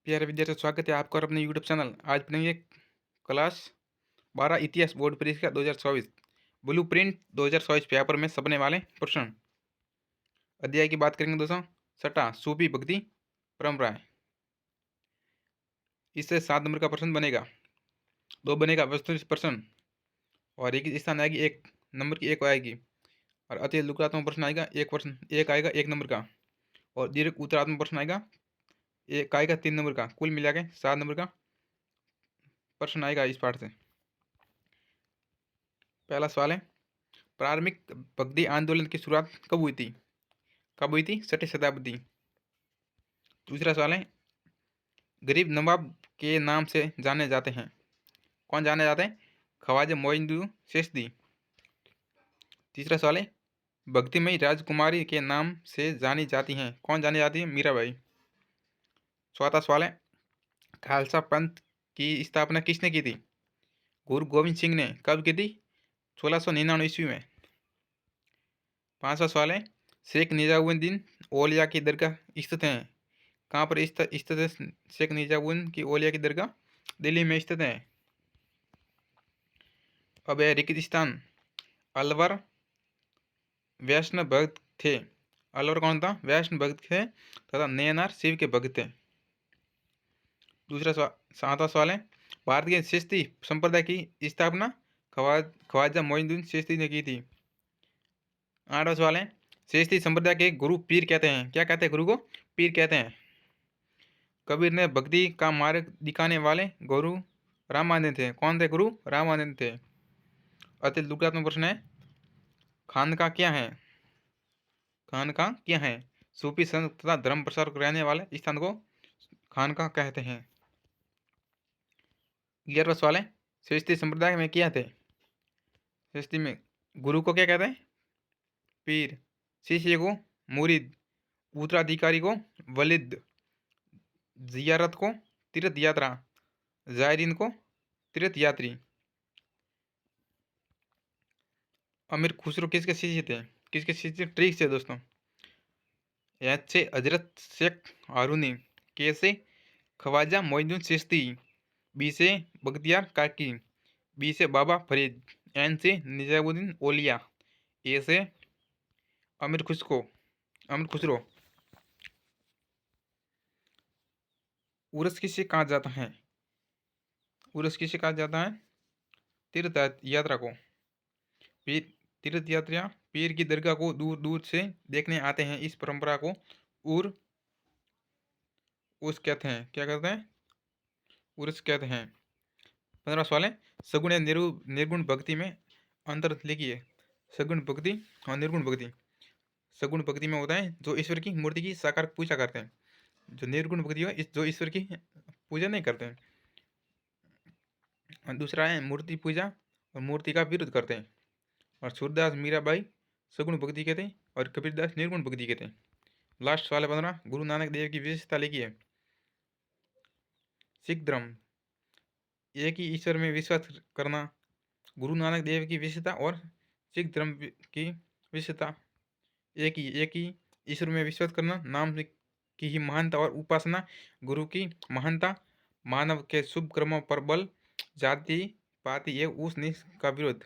प्यारे विद्यार्थियों, स्वागत है आपका और अपने यूट्यूब चैनल। आज पढ़ेंगे क्लास 12 इतिहास बोर्ड परीक्षा 2024 ब्लू प्रिंट 2024 पेपर में सबने वाले प्रश्न। अध्याय की बात करेंगे दोस्तों। छठा, सूफी भक्ति परंपराएं। इससे 7 नंबर का प्रश्न बनेगा। 2 बनेगा वस्तु प्रश्न और एक स्थान आएगी 1 नंबर की, एक आएगी। और अति लुकात्मक प्रश्न आएगा, एक प्रश्न एक आएगा 1 नंबर का। और दीर्घ उत्तरात्मक प्रश्न आएगा, एक आएगा 3 नंबर का। कुल मिला के 7 नंबर का प्रश्न आएगा इस पाठ से। पहला सवाल है, प्रारंभिक भक्ति आंदोलन की शुरुआत कब हुई थी? कब हुई थी? 6वीं शताब्दी। दूसरा सवाल है, गरीब नवाब के नाम से जाने जाते हैं। कौन जाने जाते हैं? ख्वाजा मोइनुद्दीन चिश्ती। तीसरा सवाल है, भक्तिमयी राजकुमारी के नाम से जानी जाती हैं। कौन जानी जाती है? मीराबाई। चौथा सवाल है, खालसा पंथ की स्थापना किसने की थी? गुरु गोविंद सिंह ने। कब की थी? 1699 ईस्वी में। पांचवा सवाल है, शेख निजामुद्दीन औलिया की दरगाह स्थित है। कहाँ पर स्थित है शेख निजामुद्दीन की औलिया की दरगाह? दिल्ली में स्थित है। अब है रिकिस्तान। अलवर वैष्णव भक्त थे। अलवर कौन था? वैष्णव भक्त थे तथा नयनार शिव के भक्त थे। दूसरा सातवां सवाल है, भारतीय चिश्ती संप्रदाय की स्थापना ख्वाजा मोइनुद्दीन चिश्ती ने की थी। आठवां सवाल है, चिश्ती संप्रदाय के गुरु पीर कहते हैं। क्या कहते हैं? गुरु को पीर कहते हैं। कबीर ने भक्ति का मार्ग दिखाने वाले गुरु रामानंद थे। कौन थे? गुरु रामानंद थे। अति दुर्गात्मक प्रश्न है, खानका क्या है? खानका क्या है? सूफी संत तथा धर्म प्रचार रहने वाले स्थान को खानका कहते हैं। 11वां सवाल है, चिश्ती संप्रदाय में क्या थे? चिश्ती में गुरु को क्या कहते हैं? पीर। शिष्य को मुरीद। उत्तराधिकारी को वलिद। जियारत को तीर्थ यात्रा। जायरीन को तीर्थ यात्री। अमीर खुसरो किसके शिष्य थे? किसके शिष्य? ट्रिक से दोस्तों। एच से हजरत शेख हारूनी। के से ख्वाजा मोइनुद्दीन चिश्ती। बी से बख्तियार काकी। बी से बाबा फरीद। एन से निजामुद्दीन औलिया। ए से अमीर खुसरो। उर्स किसे कहा जाता है? उर्स किसे कहा जाता है? तीर्थ यात्रा को। पीर तीर्थ यात्रा पीर की दरगाह को दूर दूर से देखने आते हैं। इस परंपरा को उर्स कहते हैं। क्या कहते हैं? उर्स कहते हैं। 15वां सवाल है, सगुण या निर्गुण भक्ति में अंतर लिखिए। सगुण भक्ति और निर्गुण भक्ति। सगुण भक्ति में होता है जो ईश्वर की मूर्ति की साकार पूजा करते हैं। जो निर्गुण भक्ति है जो ईश्वर की पूजा नहीं करते हैं। और दूसरा है मूर्ति पूजा और मूर्ति का विरोध करते हैं। और सूरदास मीराबाई सगुण भक्ति कहते हैं और कबीरदास निर्गुण भक्ति कहते हैं। लास्ट सवाल है 15, गुरु नानक देव की विशेषता लिखिए। सिख धर्म एक ही ईश्वर में विश्वास करना गुरु नानक देव की विशेषता। और सिख धर्म की विशेषता एक ही ईश्वर में विश्वास करना, नाम की ही महानता और उपासना, गुरु की महानता, मानव के शुभ कर्मों पर बल, जाति पाति एवं उस नीच का विरोध।